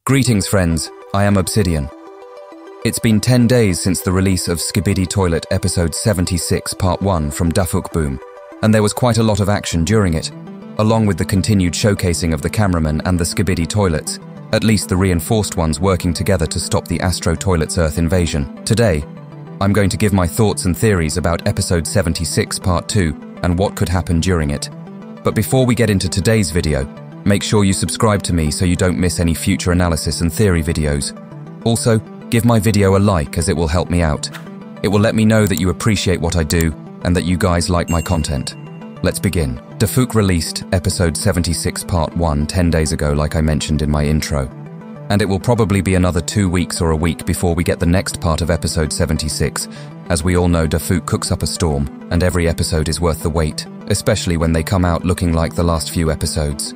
Greetings friends, I am Obsidian. It's been 10 days since the release of Skibidi Toilet episode 76 part 1 from Dafuk Boom, and there was quite a lot of action during it, along with the continued showcasing of the cameraman and the Skibidi toilets, at least the reinforced ones working together to stop the Astro Toilets Earth invasion. Today, I'm going to give my thoughts and theories about episode 76 part 2 and what could happen during it. But before we get into today's video, make sure you subscribe to me so you don't miss any future analysis and theory videos. Also, give my video a like as it will help me out. It will let me know that you appreciate what I do and that you guys like my content. Let's begin. Dafuk released episode 76 part 1 10 days ago like I mentioned in my intro. And it will probably be another 2 weeks or a week before we get the next part of episode 76. As we all know, Dafuk cooks up a storm and every episode is worth the wait, especially when they come out looking like the last few episodes.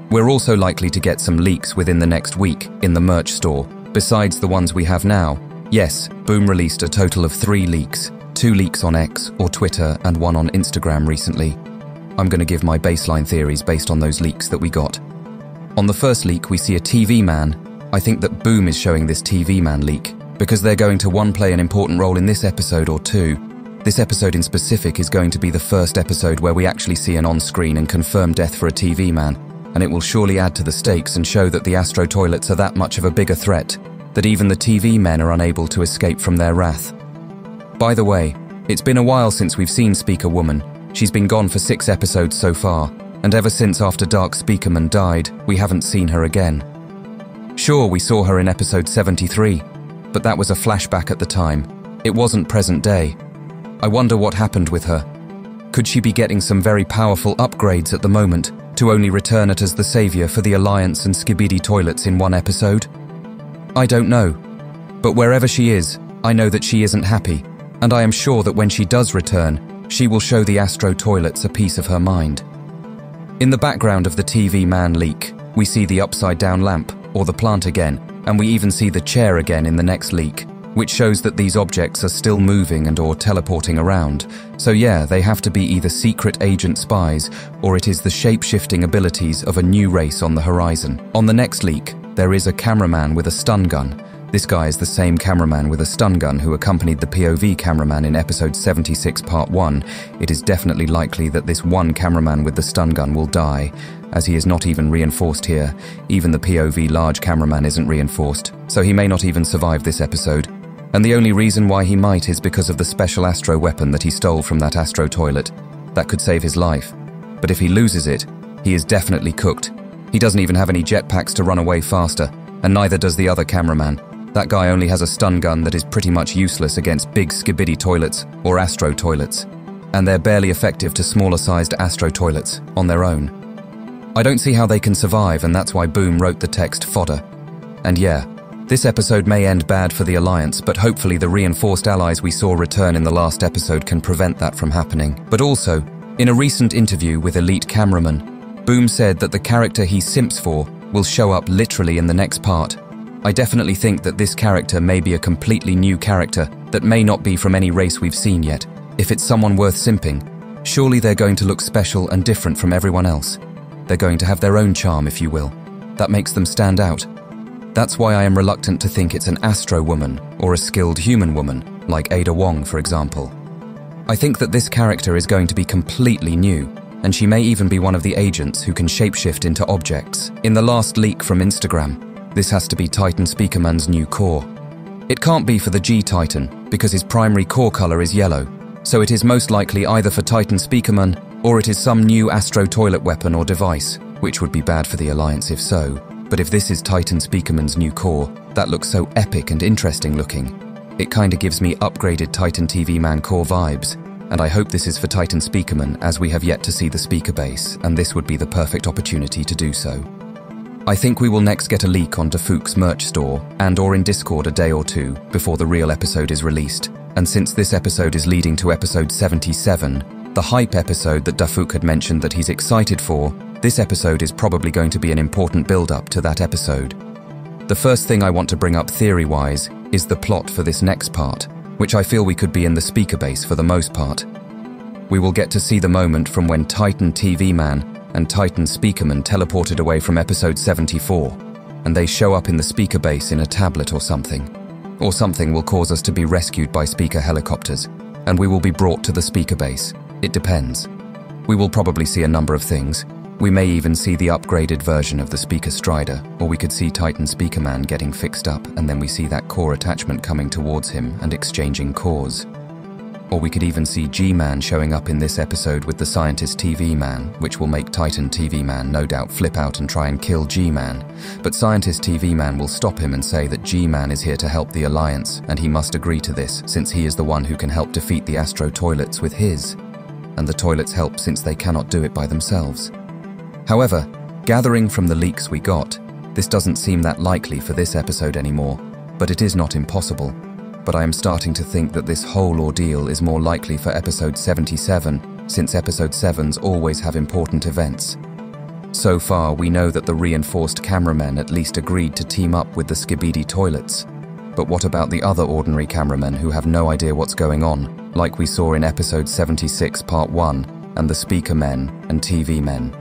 We're also likely to get some leaks within the next week in the merch store, besides the ones we have now. Yes, Boom released a total of 3 leaks, 2 leaks on X or Twitter and 1 on Instagram recently. I'm going to give my baseline theories based on those leaks that we got. On the first leak we see a TV man. I think that Boom is showing this TV man leak, because they're going to play an important role in this episode or 2. This episode in specific is going to be the first episode where we actually see an on-screen and confirmed death for a TV man. And it will surely add to the stakes and show that the Astro Toilets are that much of a bigger threat, that even the TV men are unable to escape from their wrath. By the way, it's been a while since we've seen Speakerwoman. She's been gone for 6 episodes so far, and ever since After Dark Speakerman died, we haven't seen her again. Sure, we saw her in episode 73, but that was a flashback at the time. It wasn't present day. I wonder what happened with her. Could she be getting some very powerful upgrades at the moment, to only return it as the savior for the Alliance and Skibidi toilets in 1 episode? I don't know. But wherever she is, I know that she isn't happy, and I am sure that when she does return, she will show the Astro toilets a piece of her mind. In the background of the TV man leak, we see the upside-down lamp, or the plant again, and we even see the chair again in the next leak, which shows that these objects are still moving and or teleporting around. So yeah, they have to be either secret agent spies, or it is the shape-shifting abilities of a new race on the horizon. On the next leak, there is a cameraman with a stun gun. This guy is the same cameraman with a stun gun who accompanied the POV cameraman in episode 76 part 1. It is definitely likely that this one cameraman with the stun gun will die, as he is not even reinforced here. Even the POV large cameraman isn't reinforced, so he may not even survive this episode. And the only reason why he might is because of the special Astro weapon that he stole from that Astro toilet. That could save his life. But if he loses it, he is definitely cooked. He doesn't even have any jetpacks to run away faster, and neither does the other cameraman. That guy only has a stun gun that is pretty much useless against big Skibidi toilets or Astro toilets, and they're barely effective to smaller-sized Astro toilets on their own. I don't see how they can survive, and that's why Boom wrote the text fodder. And yeah, this episode may end bad for the Alliance, but hopefully the reinforced allies we saw return in the last episode can prevent that from happening. But also, in a recent interview with Elite Cameraman, Boom said that the character he simps for will show up literally in the next part. I definitely think that this character may be a completely new character that may not be from any race we've seen yet. If it's someone worth simping, surely they're going to look special and different from everyone else. They're going to have their own charm, if you will. That makes them stand out. That's why I am reluctant to think it's an Astro woman or a skilled human woman, like Ada Wong, for example. I think that this character is going to be completely new, and she may even be one of the agents who can shapeshift into objects. In the last leak from Instagram, this has to be Titan Speakerman's new core. It can't be for the G-Titan, because his primary core color is yellow, so it is most likely either for Titan Speakerman or it is some new Astro toilet weapon or device, which would be bad for the Alliance if so. But if this is Titan Speakerman's new core, that looks so epic and interesting looking. It kinda gives me upgraded Titan TV Man core vibes, and I hope this is for Titan Speakerman as we have yet to see the speaker base, and this would be the perfect opportunity to do so. I think we will next get a leak on Dafuk's merch store and or in Discord a day or 2 before the real episode is released. And since this episode is leading to episode 77, the hype episode that Dafuk had mentioned that he's excited for, this episode is probably going to be an important build-up to that episode. The first thing I want to bring up theory-wise is the plot for this next part, which I feel we could be in the speaker base for the most part. We will get to see the moment from when Titan TV Man and Titan Speakerman teleported away from episode 74, and they show up in the speaker base in a tablet or something. Or something will cause us to be rescued by speaker helicopters, and we will be brought to the speaker base. It depends. We will probably see a number of things. We may even see the upgraded version of the speaker Strider, or we could see Titan Speakerman getting fixed up, and then we see that core attachment coming towards him and exchanging cores. Or we could even see G-Man showing up in this episode with the Scientist TV Man, which will make Titan TV Man no doubt flip out and try and kill G-Man. But Scientist TV Man will stop him and say that G-Man is here to help the Alliance, and he must agree to this since he is the one who can help defeat the Astro Toilets with his. And the Toilets help since they cannot do it by themselves. However, gathering from the leaks we got, this doesn't seem that likely for this episode anymore, but it is not impossible. But I am starting to think that this whole ordeal is more likely for episode 77, since episode 7s always have important events. So far, we know that the reinforced cameramen at least agreed to team up with the Skibidi Toilets. But what about the other ordinary cameramen who have no idea what's going on, like we saw in episode 76 part 1, and the Speaker Men and TV Men?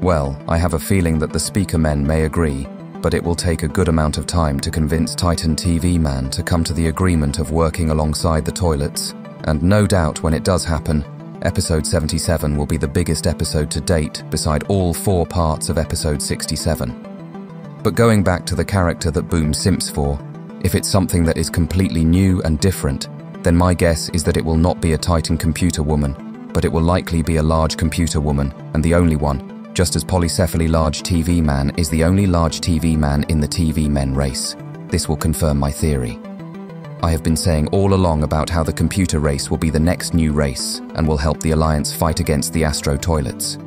Well, I have a feeling that the Speaker Men may agree, but it will take a good amount of time to convince Titan TV Man to come to the agreement of working alongside the Toilets, and no doubt when it does happen, episode 77 will be the biggest episode to date beside all 4 parts of episode 67. But going back to the character that Boom simps for, if it's something that is completely new and different, then my guess is that it will not be a Titan computer woman, but it will likely be a large computer woman, and the only one, just as Polycephaly Large TV Man is the only large TV man in the TV Men race. This will confirm my theory. I have been saying all along about how the computer race will be the next new race and will help the Alliance fight against the Astro Toilets.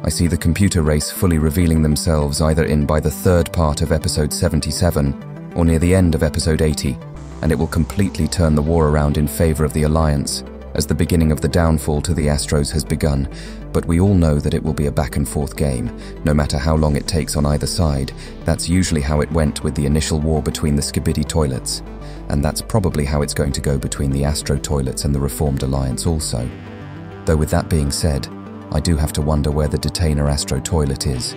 I see the computer race fully revealing themselves either in by the 3rd part of episode 77 or near the end of episode 80, and it will completely turn the war around in favor of the Alliance, as the beginning of the downfall to the Astros has begun, but we all know that it will be a back-and-forth game, no matter how long it takes on either side. That's usually how it went with the initial war between the Skibidi Toilets, and that's probably how it's going to go between the Astro Toilets and the Reformed Alliance also. Though with that being said, I do have to wonder where the detainer Astro Toilet is.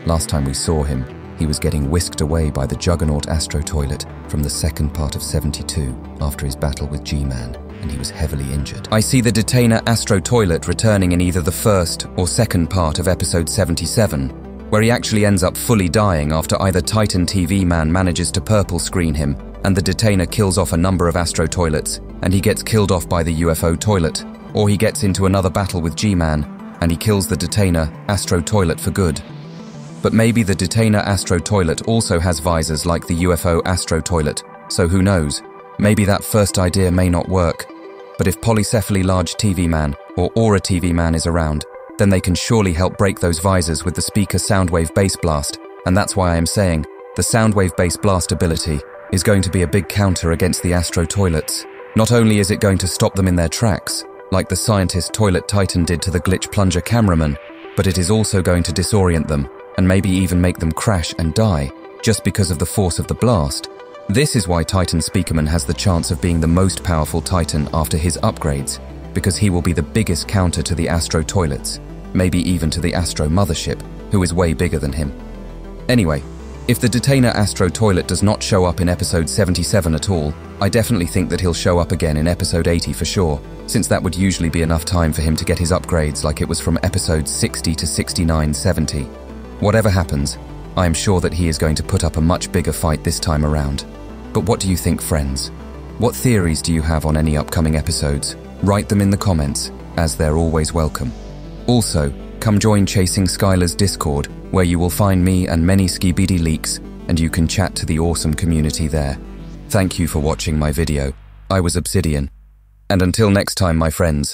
Last time we saw him, he was getting whisked away by the Juggernaut Astro Toilet from the 2nd part of 72 after his battle with G-Man, and he was heavily injured. I see the detainer Astro Toilet returning in either the 1st or 2nd part of episode 77, where he actually ends up fully dying after either Titan TV Man manages to purple screen him, and the detainer kills off a number of Astro Toilets, and he gets killed off by the UFO Toilet, or he gets into another battle with G-Man, and he kills the detainer Astro Toilet for good. But maybe the detainer Astro Toilet also has visors like the UFO Astro Toilet, so who knows? Maybe that first idea may not work. But if Polycephaly Large TV Man or Aura TV Man is around, then they can surely help break those visors with the speaker Soundwave Bass Blast, and that's why I am saying the Soundwave Bass Blast ability is going to be a big counter against the Astro Toilets. Not only is it going to stop them in their tracks, like the Scientist Toilet Titan did to the Glitch Plunger cameraman, but it is also going to disorient them and maybe even make them crash and die just because of the force of the blast. This is why Titan Speakerman has the chance of being the most powerful Titan after his upgrades, because he will be the biggest counter to the Astro Toilets, maybe even to the Astro Mothership, who is way bigger than him. Anyway, if the detainer Astro Toilet does not show up in episode 77 at all, I definitely think that he'll show up again in episode 80 for sure, since that would usually be enough time for him to get his upgrades like it was from episodes 60 to 69-70. Whatever happens, I am sure that he is going to put up a much bigger fight this time around. But what do you think, friends? What theories do you have on any upcoming episodes? Write them in the comments, as they're always welcome. Also, come join Chasing Skylar's Discord, where you will find me and many Skibidi leaks, and you can chat to the awesome community there. Thank you for watching my video. I was Obsidian. And until next time, my friends,